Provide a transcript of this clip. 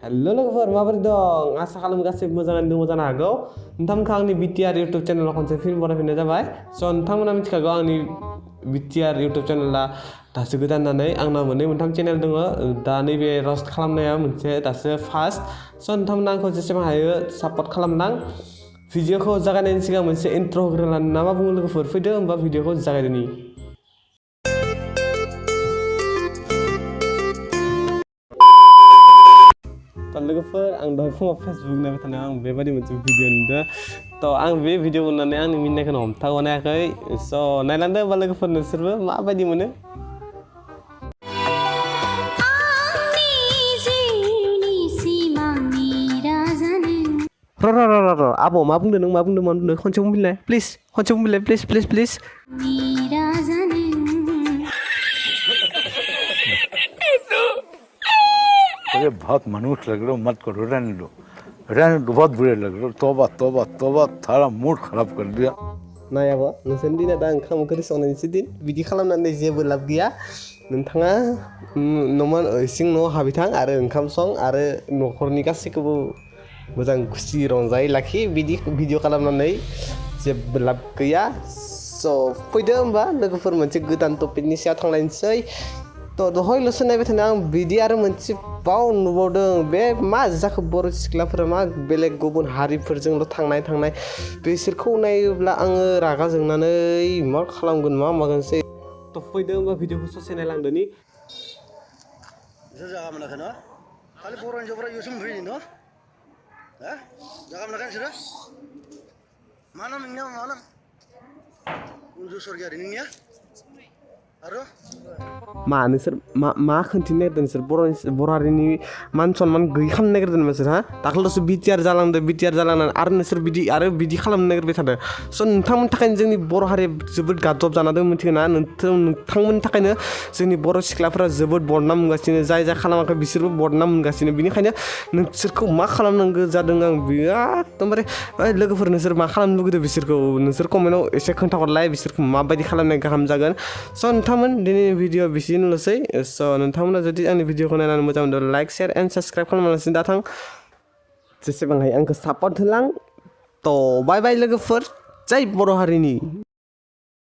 Hello logofer, maboरै dं? Asa खालामो गासैबो मोजाङैनो दङ जानो हागौ। नोंथांमोनखौ आंनि BTR YouTube चेनेलाव खनसे फिन बरायफिननाय जाबाय। स' नोंथांमोना मिथिखागौ आंनि BTR YouTube चेनेला दासो गोदान होननानै आंना मोननै मोनथाम चेनेल दङ। दा नैबे रस्ट खालामनाया मोनसे दासो फार्स्ट। स' नोंथांमोना आंखौ जेसेबां हायो सापर्ट खालामनां। भिडिअखौ जागायनायनि सिगां मोनसे इन्ट्र' होग्रोनानै ना मा बुङो लोगोफोर फैदो होमबा भिडिअखौ जागायदोनि। लोगोफोर आं दहाय फुङाव फेसबुक नायबाय थानायाव आं बेबायदि मोनसे भिडिअ नुदों थ' आं बे भिडिअ नुनानै आंनि मिनिनायखौ हमथाग'नो हायाखै स' नायलांदो होमबा लोगोफोर नोंसोरबो माबायदि मोनो र' आब' मा बुंदों नों मा बुंदों खनसे बुंफिनलाय प्लिज खनसे बुंफिनलाय प्लिज अरे बहुत मनुष्य लग रहे हो मत करो रहने दो बहुत बुरे लग रहे हो तौबा थारा मूड खराब कर दिया नायाबो नोंसोरनि दिना दा ओंखाम ओंख्रि संनायनिसो दिन बिदि खालामनानै जेबो लाब गैया नोंथाङा न'मान इसिं न'आव हाबैथां आरो ओंखाम सं आरो न'खरनि गासैखौबो मोजां खुसि रंजायै लाखि बिदि भिडिअ खालामनानै जेबो लाब गैया स' फैदो होमबा लोगोफोर मोनसे गोदान टपिकनि सायाव थांलायनोसै थ' दहायल'सो नायबाय थानाय आं बिदि आरो मोनसे बाव नुबावदों बे मा जाखो बर' सिख्लाफोरा मा बेलेग गुबुन हारिफोरजोंल' थांनाय बिसोरखौ नायोब्ला आङो रागा जोंनानै मा खालामगोन मा मागोनसै थ' फैदो होमबा भिडिअखौ ससे नायलांदोनि जागा मोनाखै न खालि बर' हिन्जावफोरा इउसुम फैयो न जागा मोनाखै नोंसोरो मा नाम नोंनिया मा नाम उनजु सरगियारि नोंनिया आरो मा नोंसोर मा खोन्थिनो नागिरदों नोंसोर बर' हारिनि मान सनमान गैयै खालामनो नागिरदों नोंसोर हा दाखालिल'सो BTR जालांनानै आरो नोंसोर बिदि खालामनो नागिरबाय थादों स' नोंथांमोननि थाखायनो जोंनि बर' हारिया जोबोद गादब जाना दं मिथिगौ ना नोंथांमोननि थाखायनो जोंनि बर' सिख्लाफोरा जोबोद बदनाम मोनगासिनो जाय खालामाखै बिसोरबो बदनाम मोनगासिनो बेनिखायनो नोंसोरखौ मा खालामनांगौ जादों आं एकदमबारे लोगोफोर नोंसोर मा खालामनो लुगैदों बिसोरखौ नोंसोर कमेन्टआव एसे खोन्थाहरलाय बिसोरखौ माबायदि खालामनाय गाहाम जागोन स' नोंथांमोन दिनैनि भिडिअ बिसिनोल'सै स' नोंथांमोना जुदि आंनि भिडिअखौ नायनानै मोजां मोनदों लाइक शेयार एन्ड साबस्क्राइब खालामनालासिनो दाथां जेसेबां हायो आंखौ सापर्ट होलां थ' बाय लोगोफोर जै बर' हारिनि